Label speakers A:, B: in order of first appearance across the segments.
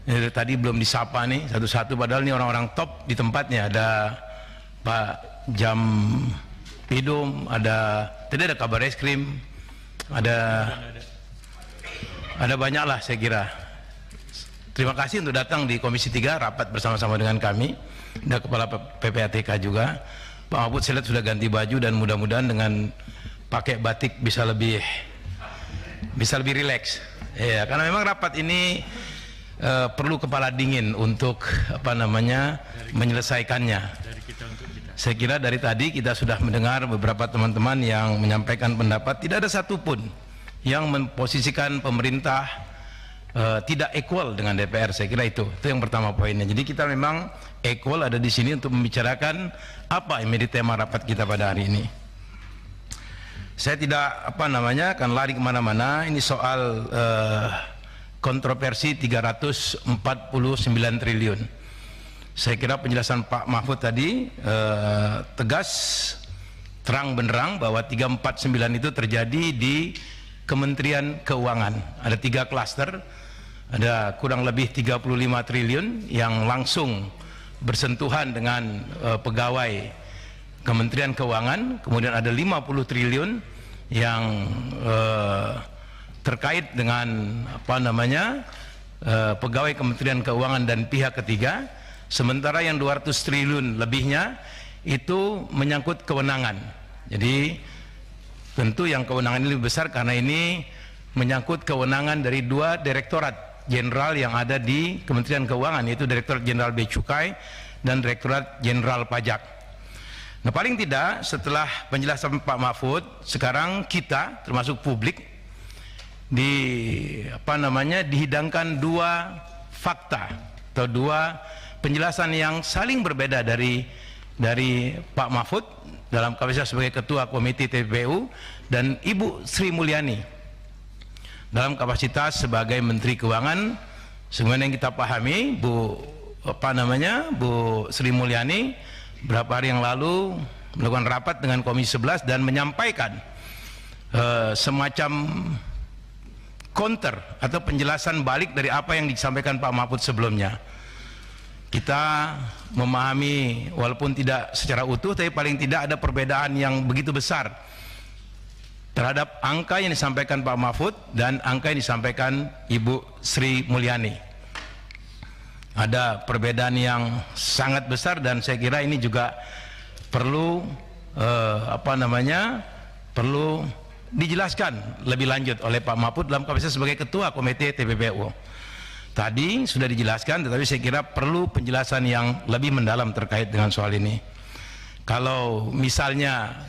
A: Tadi belum disapa nih satu-satu, padahal ini orang-orang top di tempatnya. Ada Pak Jam Pidum, tadi ada Kabar Eskrim, ada banyak lah saya kira. Terima kasih untuk datang di Komisi 3 rapat bersama-sama dengan kami. Ada Kepala PPATK juga. Pak Mahfud saya lihat sudah ganti baju dan mudah-mudahan dengan pakai batik bisa lebih rileks. Ya, karena memang rapat ini perlu kepala dingin untuk menyelesaikannya. Saya kira dari tadi kita sudah mendengar beberapa teman-teman yang menyampaikan pendapat, tidak ada satupun yang memposisikan pemerintah tidak equal dengan DPR. Saya kira itu yang pertama poinnya. Jadi kita memang equal ada di sini untuk membicarakan apa yang menjadi tema rapat kita pada hari ini. Saya tidak akan lari kemana-mana. Ini soal kontroversi 349 triliun. Saya kira penjelasan Pak Mahfud tadi tegas, terang benderang bahwa 349 itu terjadi di Kementerian Keuangan. Ada 3 klaster, ada kurang lebih 35 triliun yang langsung bersentuhan dengan pegawai Kementerian Keuangan, kemudian ada 50 triliun yang terkait dengan pegawai Kementerian Keuangan dan pihak ketiga, sementara yang 200 triliun lebihnya itu menyangkut kewenangan. Jadi tentu yang kewenangan ini lebih besar karena ini menyangkut kewenangan dari 2 direktorat jenderal yang ada di Kementerian Keuangan, yaitu Direktorat Jenderal Bea Cukai dan Direktorat Jenderal Pajak. Nah, paling tidak setelah penjelasan Pak Mahfud, sekarang kita termasuk publik dihidangkan 2 fakta atau 2 penjelasan yang saling berbeda dari Pak Mahfud dalam kapasitas sebagai Ketua Komite TPPU dan Ibu Sri Mulyani dalam kapasitas sebagai Menteri Keuangan. Sebenarnya yang kita pahami, Bu Sri Mulyani beberapa hari yang lalu melakukan rapat dengan Komisi 11 dan menyampaikan semacam counter atau penjelasan balik dari apa yang disampaikan Pak Mahfud sebelumnya. Kita memahami walaupun tidak secara utuh, tapi paling tidak ada perbedaan yang begitu besar terhadap angka yang disampaikan Pak Mahfud dan angka yang disampaikan Ibu Sri Mulyani. Ada perbedaan yang sangat besar dan saya kira ini juga perlu perlu dijelaskan lebih lanjut oleh Pak Mahfud dalam kapasitas sebagai Ketua Komite TPPU. Tadi sudah dijelaskan, tetapi saya kira perlu penjelasan yang lebih mendalam terkait dengan soal ini. Kalau misalnya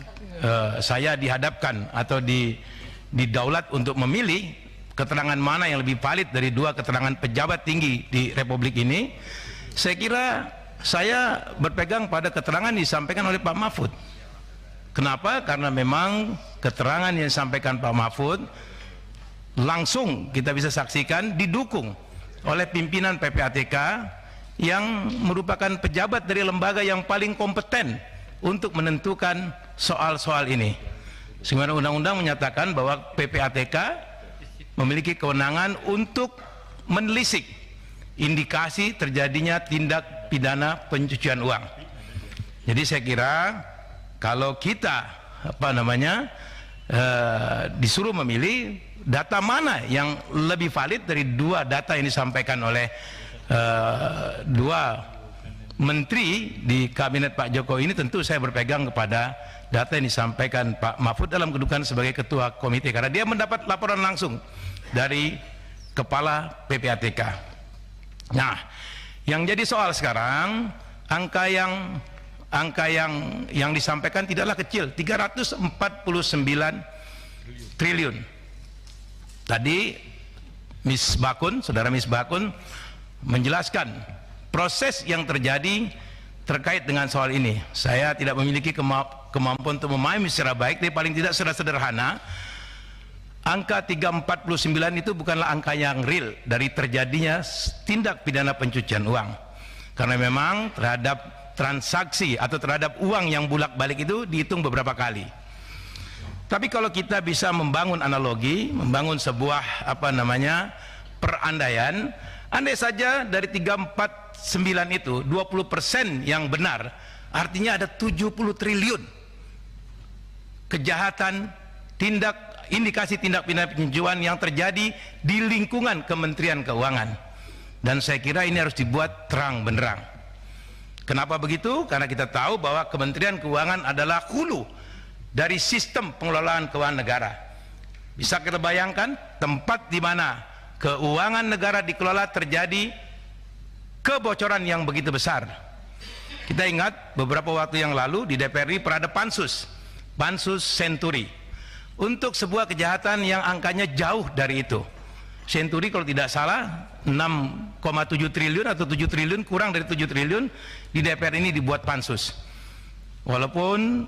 A: saya dihadapkan atau didaulat untuk memilih keterangan mana yang lebih valid dari 2 keterangan pejabat tinggi di Republik ini, saya kira saya berpegang pada keterangan yang disampaikan oleh Pak Mahfud. Kenapa? Karena memang keterangan yang disampaikan Pak Mahfud langsung kita bisa saksikan didukung oleh pimpinan PPATK yang merupakan pejabat dari lembaga yang paling kompeten untuk menentukan soal-soal ini. Sebagaimana undang-undang menyatakan bahwa PPATK memiliki kewenangan untuk menelisik indikasi terjadinya tindak pidana pencucian uang. Jadi saya kira kalau kita disuruh memilih data mana yang lebih valid dari 2 data yang disampaikan oleh 2 menteri di kabinet Pak Jokowi ini, tentu saya berpegang kepada data yang disampaikan Pak Mahfud dalam kedudukan sebagai Ketua Komite, karena dia mendapat laporan langsung dari Kepala PPATK. Nah, yang jadi soal sekarang, angka yang disampaikan tidaklah kecil, 349 triliun. Tadi Saudara Miss Bakun menjelaskan proses yang terjadi terkait dengan soal ini. Saya tidak memiliki kemampuan untuk memahami secara baik, tapi paling tidak secara sederhana, angka 349 itu bukanlah angka yang real dari terjadinya tindak pidana pencucian uang, karena memang terhadap transaksi atau terhadap uang yang bolak-balik itu dihitung beberapa kali. Tapi kalau kita bisa membangun analogi, membangun sebuah perandaian, Andai saja dari 349 itu 20% yang benar, artinya ada 70 triliun kejahatan, indikasi tindak pidana pencucian yang terjadi di lingkungan Kementerian Keuangan. Dan saya kira ini harus dibuat terang benderang. Kenapa begitu? Karena kita tahu bahwa Kementerian Keuangan adalah hulu dari sistem pengelolaan keuangan negara. Bisa kita bayangkan tempat di mana keuangan negara dikelola terjadi kebocoran yang begitu besar. Kita ingat beberapa waktu yang lalu di DPR ini pernah ada pansus Senturi untuk sebuah kejahatan yang angkanya jauh dari itu. Senturi kalau tidak salah 6,7 triliun atau 7 triliun, kurang dari 7 triliun di DPR ini dibuat pansus. Walaupun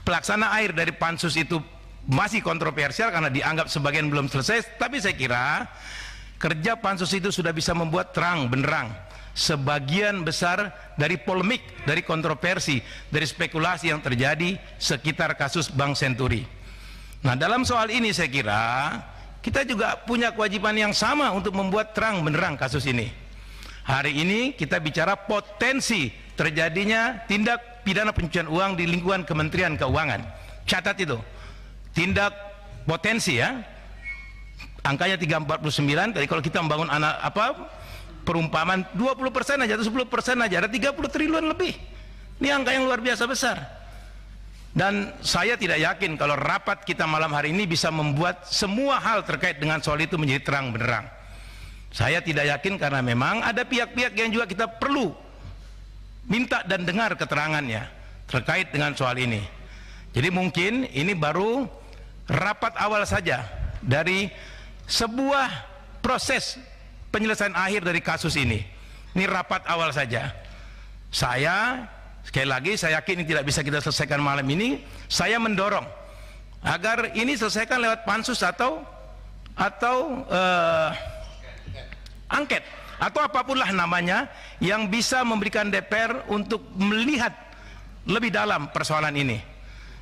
A: pelaksana air dari pansus itu masih kontroversial karena dianggap sebagian belum selesai, tapi saya kira kerja pansus itu sudah bisa membuat terang benderang sebagian besar dari polemik, dari kontroversi, dari spekulasi yang terjadi sekitar kasus Bank Senturi. Nah, dalam soal ini saya kira kita juga punya kewajiban yang sama untuk membuat terang benderang kasus ini. Hari ini kita bicara potensi terjadinya tindak pidana pencucian uang di lingkungan Kementerian Keuangan. Catat itu. Tindak potensi ya. Angkanya 349. Tadi kalau kita membangun perumpamaan 20% aja atau 10% aja ada 30 triliun lebih. Ini angka yang luar biasa besar. Dan saya tidak yakin kalau rapat kita malam hari ini bisa membuat semua hal terkait dengan soal itu menjadi terang benderang. Saya tidak yakin karena memang ada pihak-pihak yang juga kita perlu minta dan dengar keterangannya terkait dengan soal ini. Jadi mungkin ini baru rapat awal saja dari sebuah proses penyelesaian akhir dari kasus ini. Ini rapat awal saja. Sekali lagi saya yakin ini tidak bisa kita selesaikan malam ini. Saya mendorong agar ini selesaikan lewat pansus atau angket atau apapun lah namanya yang bisa memberikan DPR untuk melihat lebih dalam persoalan ini.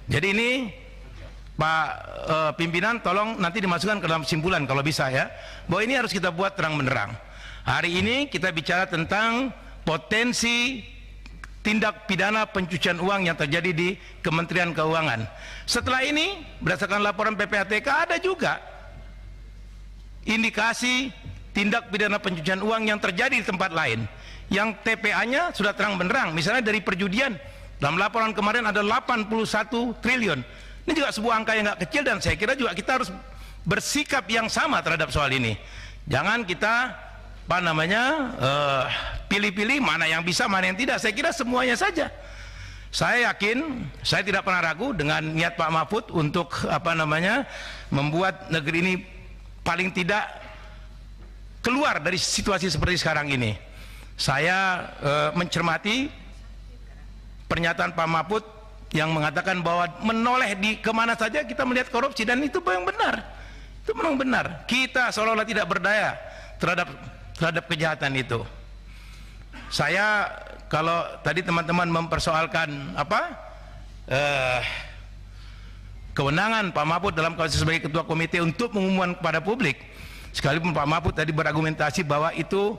A: Jadi ini Pak pimpinan tolong nanti dimasukkan ke dalam kesimpulan kalau bisa ya, bahwa ini harus kita buat terang benderang. Hari ini kita bicara tentang potensi tindak pidana pencucian uang yang terjadi di Kementerian Keuangan. Setelah ini berdasarkan laporan PPATK ada juga indikasi tindak pidana pencucian uang yang terjadi di tempat lain yang TPA-nya sudah terang benderang. Misalnya dari perjudian, dalam laporan kemarin ada 81 triliun. Ini juga sebuah angka yang nggak kecil dan saya kira juga kita harus bersikap yang sama terhadap soal ini. Jangan kita pilih-pilih mana yang bisa, mana yang tidak. Saya kira semuanya saja. Saya yakin, saya tidak pernah ragu dengan niat Pak Mahfud untuk membuat negeri ini paling tidak keluar dari situasi seperti sekarang ini. Saya mencermati pernyataan Pak Mahfud yang mengatakan bahwa menoleh di kemana saja kita melihat korupsi, dan itu yang benar. Itu memang benar. Kita seolah-olah tidak berdaya terhadap kejahatan itu. Saya kalau tadi teman-teman mempersoalkan kewenangan Pak Mahfud dalam kasus sebagai ketua komite untuk mengumumkan kepada publik, sekalipun Pak Mahfud tadi berargumentasi bahwa itu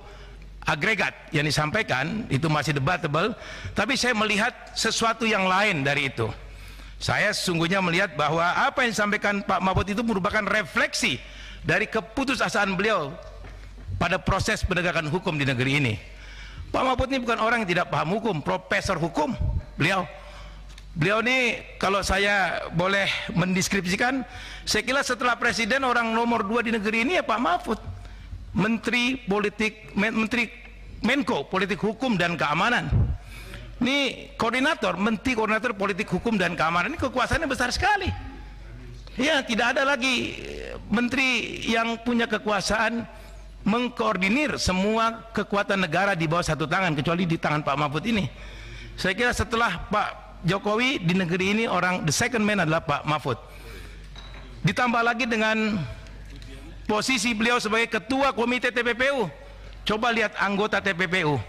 A: agregat yang disampaikan, itu masih debatable, tapi saya melihat sesuatu yang lain dari itu. Saya sesungguhnya melihat bahwa apa yang disampaikan Pak Mahfud itu merupakan refleksi dari keputusasaan beliau pada proses penegakan hukum di negeri ini. Pak Mahfud ini bukan orang yang tidak paham hukum, profesor hukum beliau. Beliau ini kalau saya boleh mendeskripsikan, saya kira setelah presiden orang nomor 2 di negeri ini ya Pak Mahfud. Menteri Menko Politik Hukum dan Keamanan. Ini Menteri Koordinator Politik Hukum dan Keamanan, ini kekuasaannya besar sekali. Ya, tidak ada lagi menteri yang punya kekuasaan mengkoordinir semua kekuatan negara di bawah satu tangan kecuali di tangan Pak Mahfud ini. Saya kira setelah Pak Jokowi di negeri ini the second man adalah Pak Mahfud. Ditambah lagi dengan posisi beliau sebagai ketua komite TPPU. Coba lihat anggota TPPU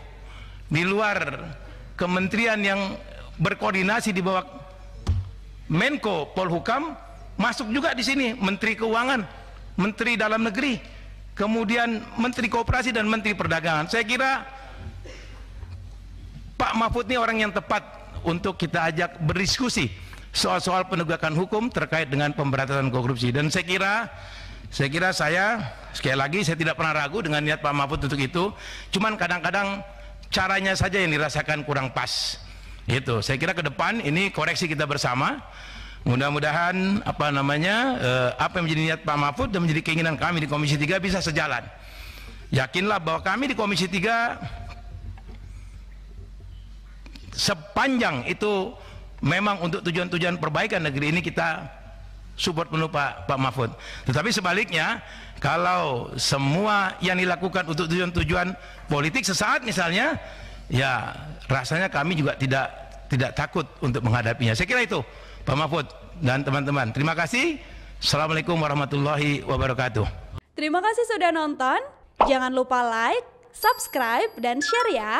A: di luar kementerian yang berkoordinasi di bawah Menko Polhukam, masuk juga di sini Menteri Keuangan, Menteri Dalam Negeri. kemudian Menteri Koperasi dan Menteri Perdagangan. Saya kira Pak Mahfud ini orang yang tepat untuk kita ajak berdiskusi soal-soal penegakan hukum terkait dengan pemberantasan korupsi. Dan saya kira sekali lagi saya tidak pernah ragu dengan niat Pak Mahfud untuk itu. Cuman kadang-kadang caranya saja yang dirasakan kurang pas. Itu. Saya kira ke depan ini koreksi kita bersama. Mudah-mudahan apa yang menjadi niat Pak Mahfud dan menjadi keinginan kami di Komisi 3 bisa sejalan. Yakinlah bahwa kami di Komisi 3 sepanjang itu memang untuk tujuan-tujuan perbaikan negeri ini kita support penuh Pak Mahfud. Tetapi sebaliknya, kalau semua yang dilakukan untuk tujuan-tujuan politik sesaat misalnya, ya rasanya kami juga tidak takut untuk menghadapinya. Saya kira itu Pak Mahfud dan teman-teman. Terima kasih. Assalamualaikum warahmatullahi wabarakatuh.
B: Terima kasih sudah nonton. Jangan lupa like, subscribe, dan share ya.